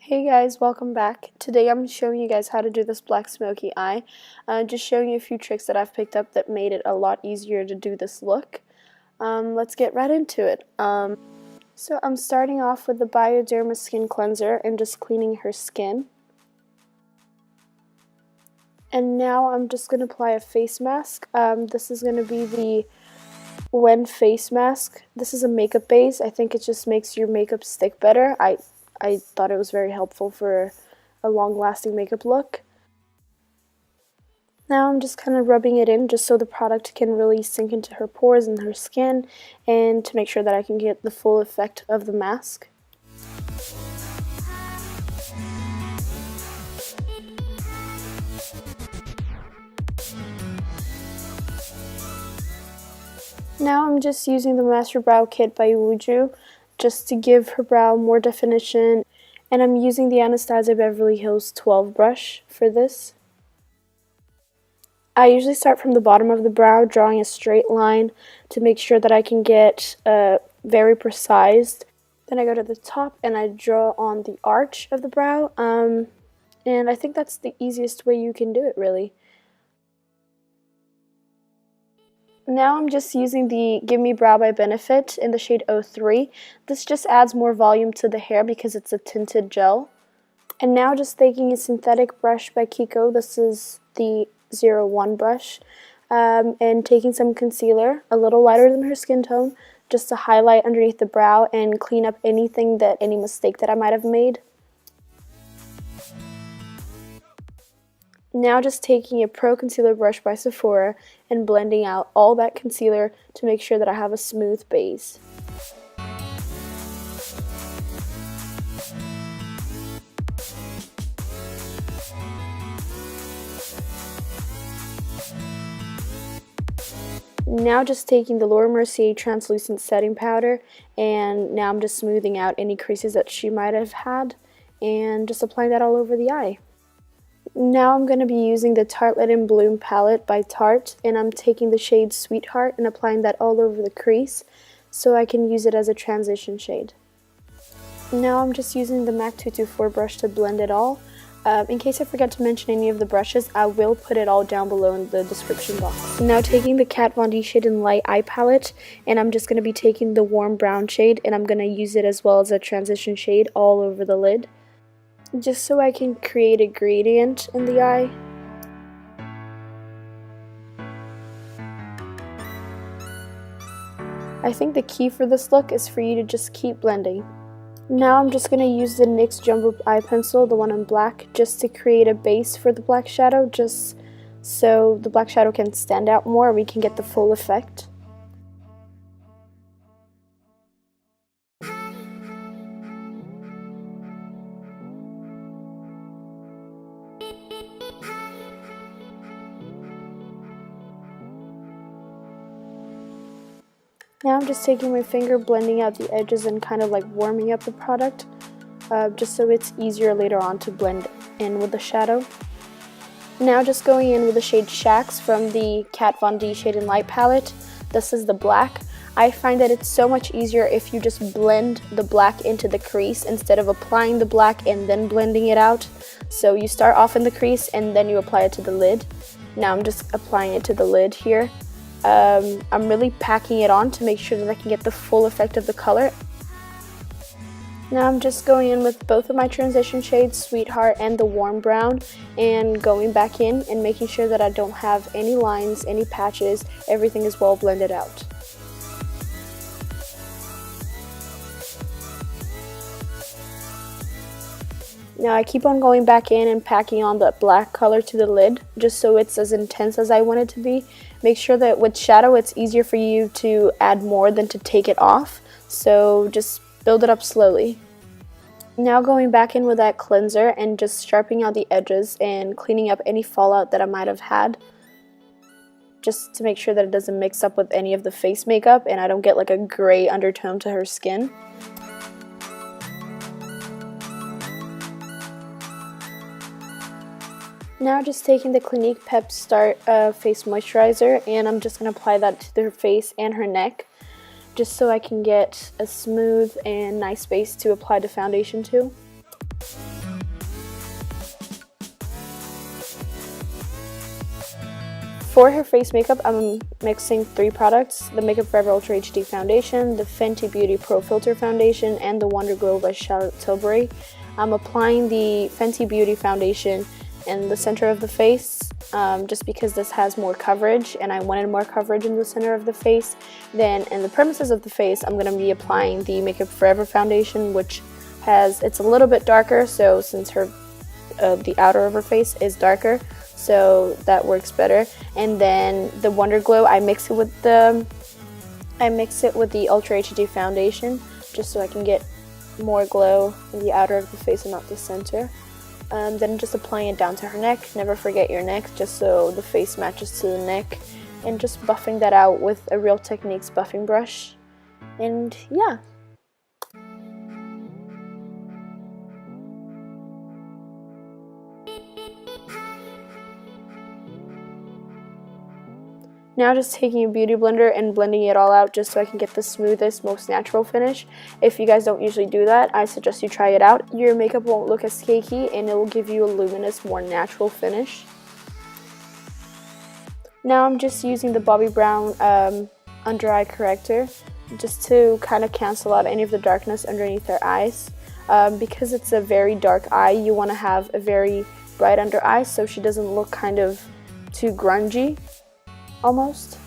Hey guys, welcome back. Today I'm showing you guys how to do this black smoky eye. Just showing you a few tricks that I've picked up that made it a lot easier to do this look. Let's get right into it. So I'm starting off with the Bioderma skin cleanser and just cleaning her skin. And now I'm just going to apply a face mask. This is going to be the When face mask. This is a makeup base. I think it just makes your makeup stick better. I thought it was very helpful for a long-lasting makeup look. Now I'm just kind of rubbing it in just so the product can really sink into her pores and her skin, and to make sure that I can get the full effect of the mask. Now I'm just using the Master Brow Kit by Wuju just to give her brow more definition, and I'm using the Anastasia Beverlyhills 12 brush for this. I usually start from the bottom of the brow, drawing a straight line to make sure that I can get very precise. Then I go to the top and I draw on the arch of the brow, and I think that's the easiest way you can do it, really. Now I'm just using the Give Me Brow by Benefit in the shade 03. This just adds more volume to the hair because it's a tinted gel. And now just taking a synthetic brush by Kiko, this is the 01 brush, and taking some concealer, a little lighter than her skin tone, just to highlight underneath the brow and clean up any mistake that I might have made. Now just taking a Pro Concealer brush by Sephora and blending out all that concealer to make sure that I have a smooth base. Now just taking the Laura Mercier translucent setting powder, and now I'm just smoothing out any creases that she might have had and just applying that all over the eye. Now I'm going to be using the Tarte Let in Bloom palette by Tarte, and I'm taking the shade Sweetheart and applying that all over the crease so I can use it as a transition shade. Now I'm just using the MAC 224 brush to blend it all. In case I forget to mention any of the brushes, I will put it all down below in the description box. Now taking the Kat Von D shade in Light Eye palette, and I'm just going to be taking the warm brown shade, and I'm going to use it as well as a transition shade all over the lid, just so I can create a gradient in the eye. I think the key for this look is for you to just keep blending. Now I'm just going to use the NYX Jumbo Eye Pencil, the one in black, just to create a base for the black shadow, just so the black shadow can stand out more and we can get the full effect. Now I'm just taking my finger, blending out the edges and kind of like warming up the product, just so it's easier later on to blend in with the shadow. Now just going in with the shade Shax from the Kat Von D shade in Light palette. This is the black. I find that it's so much easier if you just blend the black into the crease instead of applying the black and then blending it out. So you start off in the crease and then you apply it to the lid. Now I'm just applying it to the lid here. I'm really packing it on to make sure that I can get the full effect of the color. Now I'm just going in with both of my transition shades, Sweetheart and the warm brown, and going back in and making sure that I don't have any lines, any patches, everything is well blended out. Now I keep on going back in and packing on the black color to the lid, just so it's as intense as I want it to be. Make sure that with shadow it's easier for you to add more than to take it off, so just build it up slowly. Now going back in with that cleanser and just sharpening out the edges and cleaning up any fallout that I might have had, just to make sure that it doesn't mix up with any of the face makeup and I don't get like a gray undertone to her skin. Now just taking the Clinique Pep Start Face Moisturiser, and I'm just going to apply that to her face and her neck, just so I can get a smooth and nice base to apply the foundation to. For her face makeup, I'm mixing 3 products: the Makeup Forever Ultra HD Foundation, the Fenty Beauty Pro Filter Foundation, and the Wonder Glow by Charlotte Tilbury. I'm applying the Fenty Beauty Foundation in the center of the face, just because this has more coverage, and I wanted more coverage in the center of the face. Then in the premises of the face, I'm going to be applying the Makeup Forever Foundation, which it's a little bit darker, so since the outer of her face is darker, so that works better. And then the Wonder Glow, I mix it with the Ultra HD foundation, just so I can get more glow in the outer of the face and not the center. Then just applying it down to her neck. Never forget your neck, just so the face matches to the neck, and just buffing that out with a Real Techniques buffing brush. And yeah. Now just taking a beauty blender and blending it all out, just so I can get the smoothest, most natural finish. If you guys don't usually do that, I suggest you try it out. Your makeup won't look as cakey, and it will give you a luminous, more natural finish. Now I'm just using the Bobbi Brown under eye corrector, just to kind of cancel out any of the darkness underneath their eyes. Because it's a very dark eye, you want to have a very bright under eye, so she doesn't look kind of too grungy. Almost.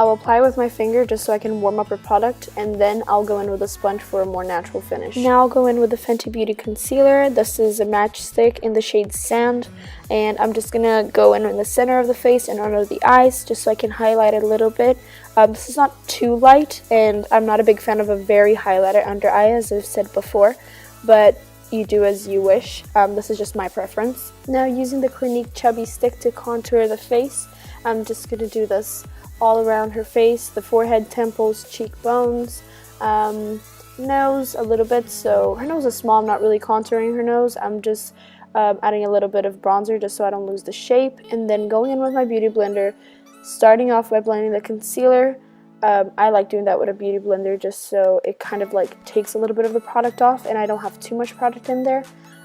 I'll apply with my finger just so I can warm up her product, and then I'll go in with a sponge for a more natural finish. Now I'll go in with the Fenty Beauty Concealer. This is a matchstick in the shade Sand, and I'm just gonna go in the center of the face and under the eyes, just so I can highlight it a little bit. This is not too light, and I'm not a big fan of a very highlighter under eye, as I've said before, but you do as you wish. This is just my preference. Now, using the Clinique Chubby stick to contour the face, I'm just going to do this all around her face, the forehead, temples, cheekbones, nose a little bit. So her nose is small, I'm not really contouring her nose, I'm just adding a little bit of bronzer just so I don't lose the shape. And then going in with my beauty blender, starting off by blending the concealer. I like doing that with a beauty blender just so it kind of like takes a little bit of the product off and I don't have too much product in there.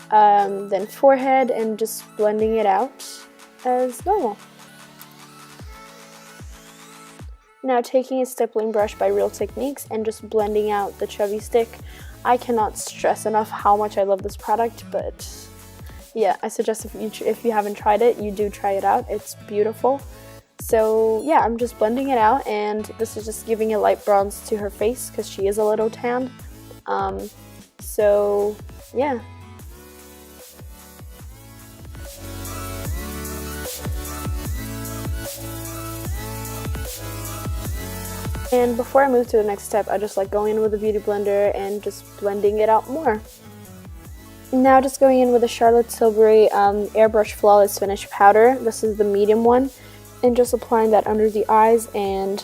Then forehead, and just blending it out as normal. Now taking a stippling brush by Real Techniques and just blending out the chubby stick. I cannot stress enough how much I love this product, but yeah, I suggest if you haven't tried it, you do try it out. It's beautiful. So yeah, I'm just blending it out, and this is just giving a light bronze to her face because she is a little tanned. So yeah. And before I move to the next step, I just like going in with a beauty blender and just blending it out more. Now just going in with a Charlotte Tilbury Airbrush Flawless Finish Powder. This is the medium one. And just applying that under the eyes and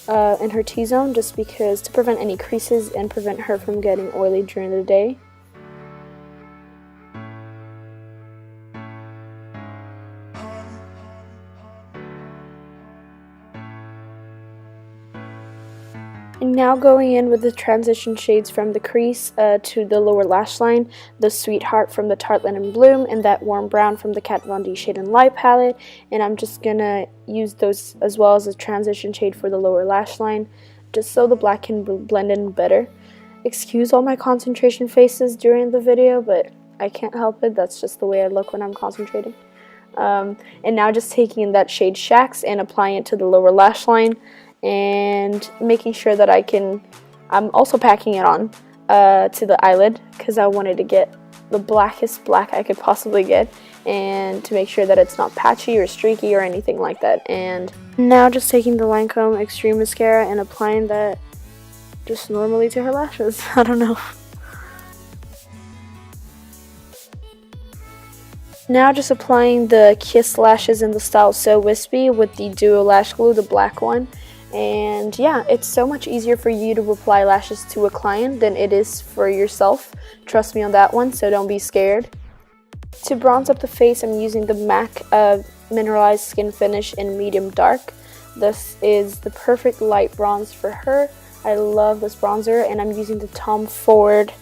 in her T-zone, just because to prevent any creases and prevent her from getting oily during the day. And now going in with the transition shades from the crease to the lower lash line, the Sweetheart from the Tarte Linen Bloom and that Warm Brown from the Kat Von D Shade and Light palette. And I'm just gonna use those as well as a transition shade for the lower lash line, just so the black can blend in better. Excuse all my concentration faces during the video, but I can't help it. That's just the way I look when I'm concentrating. And now just taking in that shade Shax and applying it to the lower lash line, and making sure that I'm also packing it on to the eyelid, because I wanted to get the blackest black I could possibly get, and to make sure that it's not patchy or streaky or anything like that. And now just taking the Lancome Extreme Mascara and applying that just normally to her lashes. I don't know. Now just applying the Kiss lashes in the style So Wispy with the Duo Lash Glue, the black one. And yeah, it's so much easier for you to apply lashes to a client than it is for yourself. Trust me on that one, so don't be scared. To bronze up the face, I'm using the MAC Mineralise Skin Finish in Medium Dark. This is the perfect light bronze for her. I love this bronzer, and I'm using the Tom Ford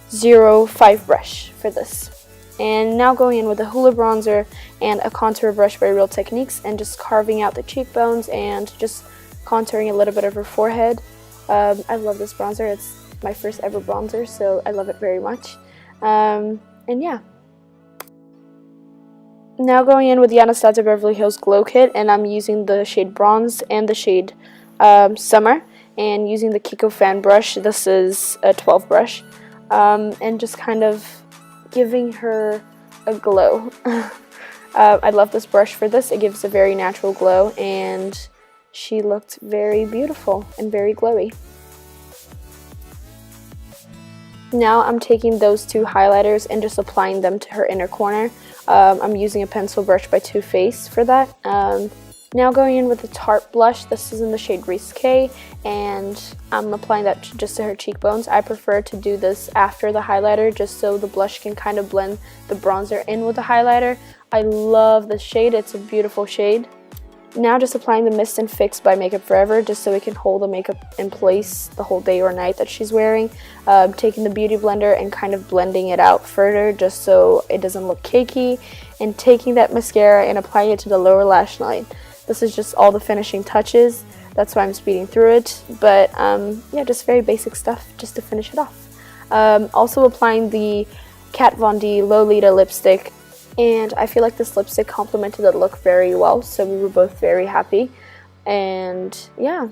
05 brush for this. And now going in with a Hoola bronzer and a contour brush by Real Techniques and just carving out the cheekbones and just contouring a little bit of her forehead. I love this bronzer. It's my first ever bronzer, so I love it very much. And yeah. Now going in with the Anastasia Beverlyhills Glow Kit, and I'm using the shade Bronze and the shade Summer, and using the Kiko Fan Brush. This is a 12 brush, and just kind of giving her a glow. I love this brush for this. It gives a very natural glow, and she looked very beautiful and very glowy. Now I'm taking those two highlighters and just applying them to her inner corner. I'm using a pencil brush by Too Faced for that. Now going in with the Tarte Blush. This is in the shade Risque, and I'm applying that just to her cheekbones. I prefer to do this after the highlighter just so the blush can kind of blend the bronzer in with the highlighter. I love this shade. It's a beautiful shade. Now just applying the Mist and Fix by Makeup Forever just so it can hold the makeup in place the whole day or night that she's wearing. Taking the Beauty Blender and kind of blending it out further just so it doesn't look cakey. And taking that mascara and applying it to the lower lash line. This is just all the finishing touches. That's why I'm speeding through it. But yeah, just very basic stuff just to finish it off. Also applying the Kat Von D Lolita lipstick. And I feel like this lipstick complemented the look very well, so we were both very happy. And yeah,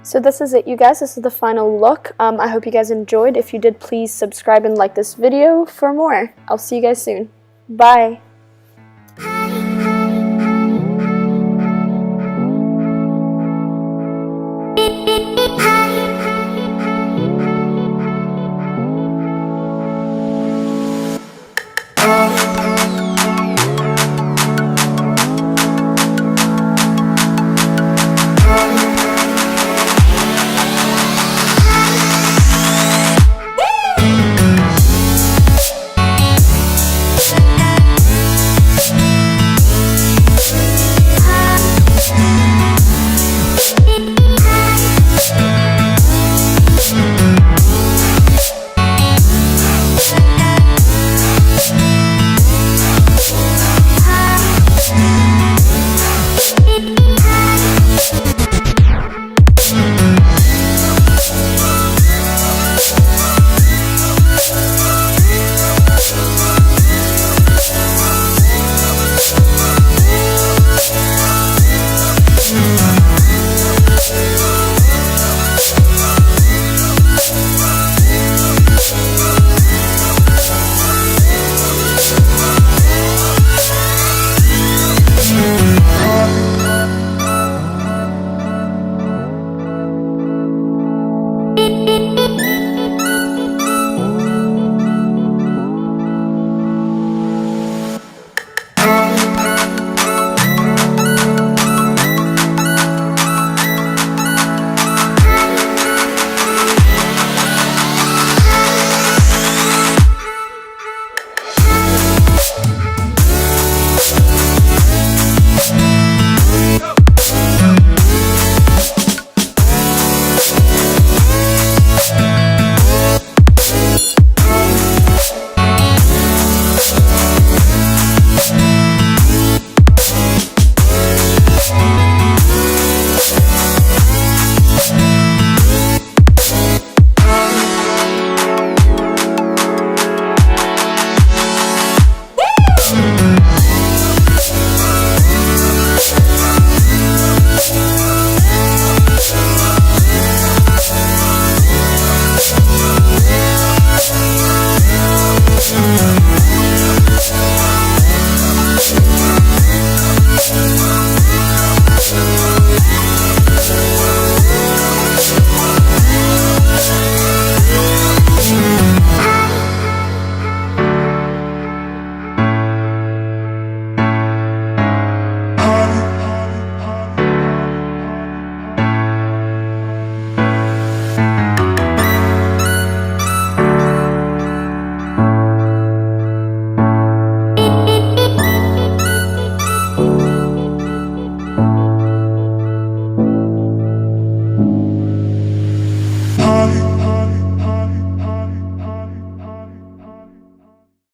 so this is it, you guys. This is the final look. I hope you guys enjoyed. If you did, please subscribe and like this video for more. I'll see you guys soon. Bye.